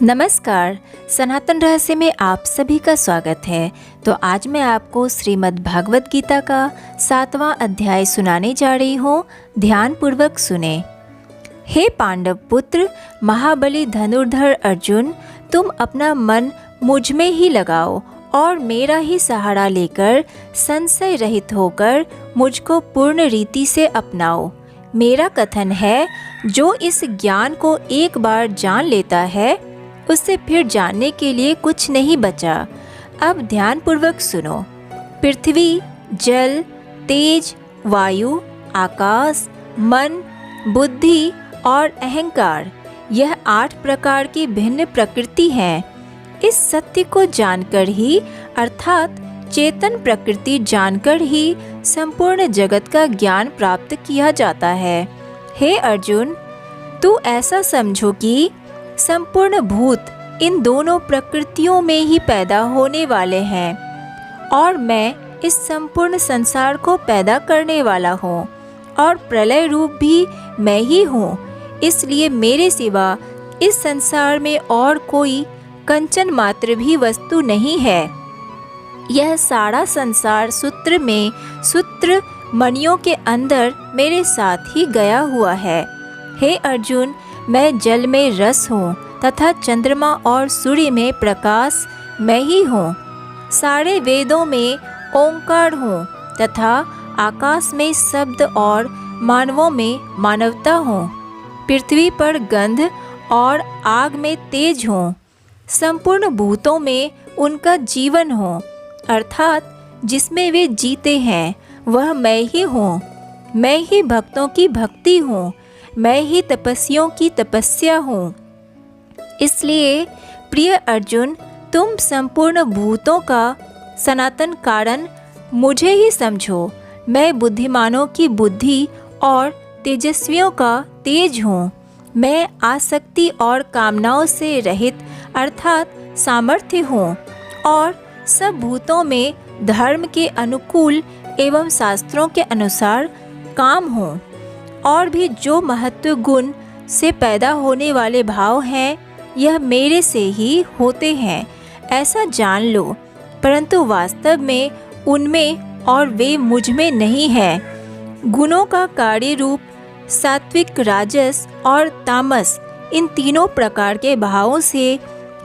नमस्कार। सनातन रहस्य में आप सभी का स्वागत है। तो आज मैं आपको श्रीमद् भागवत गीता का 7वां अध्याय सुनाने जा रही हूँ। ध्यान पूर्वक सुने। हे पांडव पुत्र महाबली धनुर्धर अर्जुन, तुम अपना मन मुझ में ही लगाओ और मेरा ही सहारा लेकर संशय रहित होकर मुझको पूर्ण रीति से अपनाओ। मेरा कथन है, जो इस ज्ञान को एक बार जान लेता है उससे फिर जानने के लिए कुछ नहीं बचा। अब ध्यान पूर्वक सुनो। पृथ्वी, जल, तेज, वायु, आकाश, मन, बुद्धि और अहंकार, यह 8 प्रकार की भिन्न प्रकृति हैं। इस सत्य को जानकर ही अर्थात चेतन प्रकृति जानकर ही संपूर्ण जगत का ज्ञान प्राप्त किया जाता है। हे अर्जुन, तू ऐसा समझो कि संपूर्ण भूत इन दोनों प्रकृतियों में ही पैदा होने वाले हैं और मैं इस संपूर्ण संसार को पैदा करने वाला हूँ और प्रलय रूप भी मैं ही हूँ। इसलिए मेरे सिवा इस संसार में और कोई कंचन मात्र भी वस्तु नहीं है। यह सारा संसार सूत्र में सूत्र मणियों के अंदर मेरे साथ ही गया हुआ है। हे अर्जुन, मैं जल में रस हूँ तथा चंद्रमा और सूर्य में प्रकाश मैं ही हूँ। सारे वेदों में ओंकार हूँ तथा आकाश में शब्द और मानवों में मानवता हूँ। पृथ्वी पर गंध और आग में तेज हूँ। संपूर्ण भूतों में उनका जीवन हूँ, अर्थात जिसमें वे जीते हैं वह मैं ही हूँ। मैं ही भक्तों की भक्ति हूँ, मैं ही तपस्वियों की तपस्या हूँ। इसलिए प्रिय अर्जुन, तुम संपूर्ण भूतों का सनातन कारण मुझे ही समझो। मैं बुद्धिमानों की बुद्धि और तेजस्वियों का तेज हूँ। मैं आसक्ति और कामनाओं से रहित अर्थात सामर्थ्य हूँ और सब भूतों में धर्म के अनुकूल एवं शास्त्रों के अनुसार काम हूँ। और भी जो महत्व गुण से पैदा होने वाले भाव हैं, यह मेरे से ही होते हैं, ऐसा जान लो। परंतु वास्तव में उनमें और वे मुझ में नहीं हैं। गुणों का कार्य रूप सात्विक, राजस और तामस, इन तीनों प्रकार के भावों से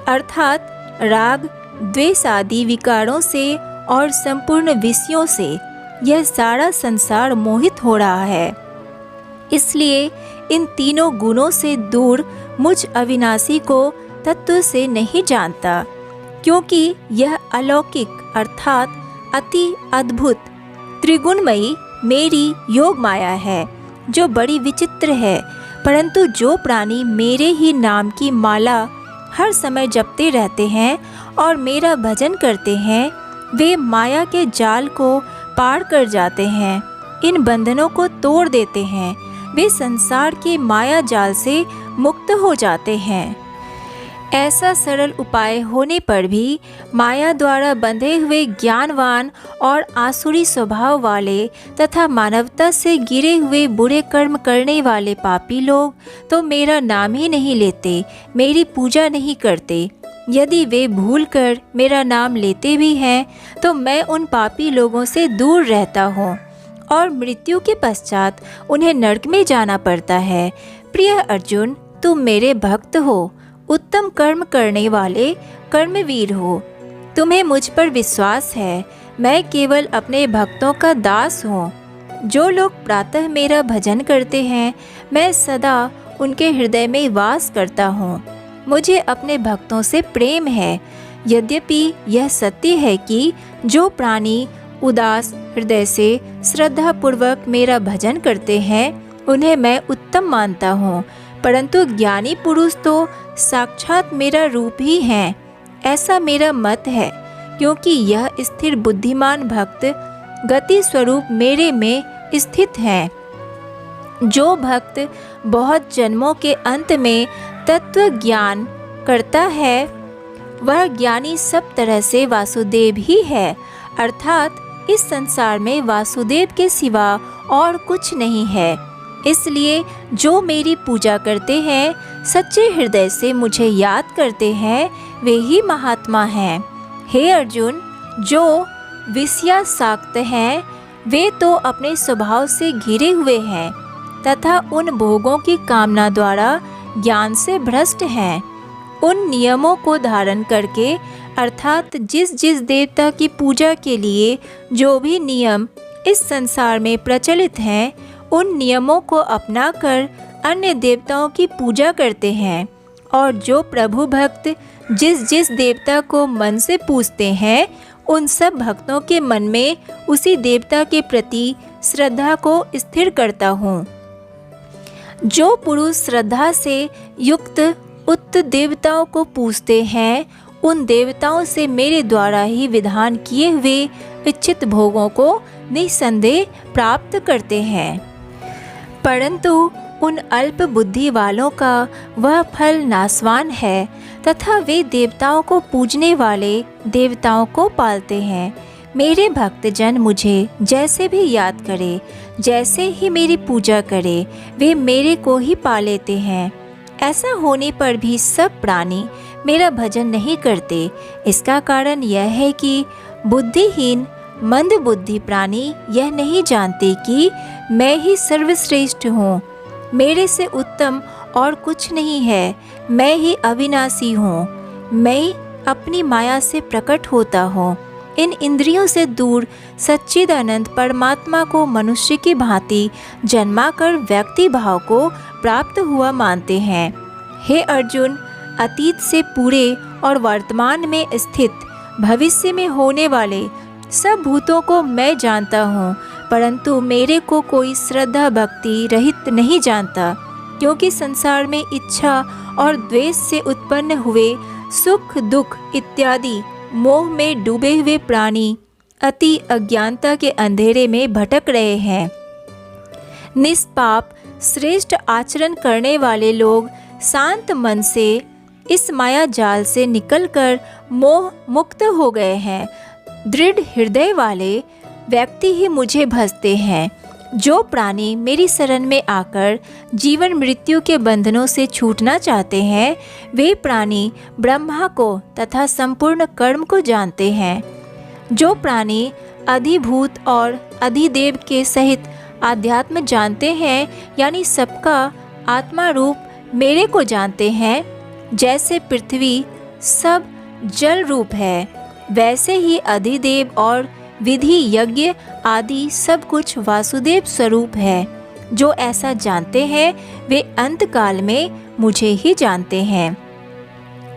अर्थात राग, द्वेष आदि विकारों से और संपूर्ण विषयों से यह सारा संसार मोहित हो रहा है। इसलिए इन तीनों गुणों से दूर मुझ अविनाशी को तत्व से नहीं जानता, क्योंकि यह अलौकिक अर्थात अति अद्भुत त्रिगुणमयी मेरी योग माया है, जो बड़ी विचित्र है। परंतु जो प्राणी मेरे ही नाम की माला हर समय जपते रहते हैं और मेरा भजन करते हैं, वे माया के जाल को पार कर जाते हैं, इन बंधनों को तोड़ देते हैं। वे संसार के माया जाल से मुक्त हो जाते हैं। ऐसा सरल उपाय होने पर भी माया द्वारा बंधे हुए ज्ञानवान और आसुरी स्वभाव वाले तथा मानवता से गिरे हुए बुरे कर्म करने वाले पापी लोग तो मेरा नाम ही नहीं लेते, मेरी पूजा नहीं करते। यदि वे भूलकर मेरा नाम लेते भी हैं तो मैं उन पापी लोगों से दूर रहता हूँ और मृत्यु के पश्चात उन्हें नरक में जाना पड़ता है। प्रिय अर्जुन, तुम मेरे भक्त हो, उत्तम कर्म करने वाले कर्मवीर हो। तुम्हें मुझ पर विश्वास है। मैं केवल अपने भक्तों का दास हूँ। जो लोग प्रातः मेरा भजन करते हैं, मैं सदा उनके हृदय में वास करता हूँ। मुझे अपने भक्तों से प्रेम है। यद्यपि यह सत्य है कि जो प्राणी उदास हृदय से श्रद्धापूर्वक मेरा भजन करते हैं, उन्हें मैं उत्तम मानता हूँ, परंतु ज्ञानी पुरुष तो साक्षात मेरा रूप ही हैं, ऐसा मेरा मत है। क्योंकि यह स्थिर बुद्धिमान भक्त गति स्वरूप मेरे में स्थित हैं। जो भक्त बहुत जन्मों के अंत में तत्व ज्ञान करता है, वह ज्ञानी सब तरह से वासुदेव ही है, अर्थात इस संसार में वासुदेव के सिवा और कुछ नहीं है। इसलिए जो मेरी पूजा करते हैं सच्चे हृदय से मुझे याद करते हैं वे ही महात्मा हैं। हे अर्जुन, जो विषयासक्त हैं वे तो अपने स्वभाव से घिरे हुए हैं तथा उन भोगों की कामना द्वारा ज्ञान से भ्रष्ट हैं। उन नियमों को धारण करके अर्थात जिस जिस देवता की पूजा के लिए जो भी नियम इस संसार में प्रचलित हैं, उन नियमों को अपनाकर अन्य देवताओं की पूजा करते हैं। और जो प्रभु भक्त जिस जिस देवता को मन से पूजते हैं, उन सब भक्तों के मन में उसी देवता के प्रति श्रद्धा को स्थिर करता हूँ। जो पुरुष श्रद्धा से युक्त उक्त देवताओं को पूजते हैं, उन देवताओं से मेरे द्वारा ही विधान किए हुए इच्छित भोगों को निसंदेह प्राप्त करते हैं। परंतु उन अल्प बुद्धि वालों का वह फल नाशवान है तथा वे देवताओं को पूजने वाले देवताओं को पालते हैं। मेरे भक्तजन मुझे जैसे भी याद करे, जैसे ही मेरी पूजा करे, वे मेरे को ही पा लेते हैं। ऐसा होने पर भी सब प्राणी मेरा भजन नहीं करते। इसका कारण यह है कि बुद्धिहीन मंद बुद्धि प्राणी यह नहीं जानते कि मैं ही सर्वश्रेष्ठ हूँ। मेरे से उत्तम और कुछ नहीं है। मैं ही अविनाशी हूँ। मैं अपनी माया से प्रकट होता हूँ। इन इंद्रियों से दूर सच्चिदानंद परमात्मा को मनुष्य की भांति जन्माकर व्यक्ति भाव को प्राप्त हुआ मानते हैं। हे अर्जुन, अतीत से पूरे और वर्तमान में स्थित भविष्य में होने वाले सब भूतों को मैं जानता हूँ, परंतु मेरे को कोई श्रद्धा भक्ति रहित नहीं जानता, क्योंकि संसार में इच्छा और द्वेष से उत्पन्न हुए सुख दुख इत्यादि मोह में डूबे हुए प्राणी अति अज्ञानता के अंधेरे में भटक रहे हैं। निष्पाप श्रेष्ठ आचरण करने वाले लोग शांत मन से इस माया जाल से निकलकर मोह मुक्त हो गए हैं। दृढ़ हृदय वाले व्यक्ति ही मुझे भजते हैं। जो प्राणी मेरी शरण में आकर जीवन मृत्यु के बंधनों से छूटना चाहते हैं, वे प्राणी ब्रह्मा को तथा संपूर्ण कर्म को जानते हैं। जो प्राणी अधिभूत और अधिदेव के सहित आध्यात्म जानते हैं, यानी सबका आत्मा रूप मेरे को जानते हैं, जैसे पृथ्वी सब जल रूप है, वैसे ही अधिदेव और विधि यज्ञ आदि सब कुछ वासुदेव स्वरूप है। जो ऐसा जानते हैं वे अंत काल में मुझे ही जानते हैं।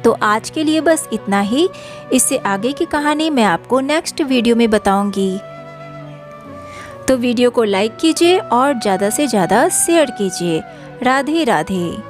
तो आज के लिए बस इतना ही। इससे आगे की कहानी मैं आपको नेक्स्ट वीडियो में बताऊंगी। तो वीडियो को लाइक कीजिए और ज़्यादा से ज़्यादा शेयर कीजिए। राधे राधे।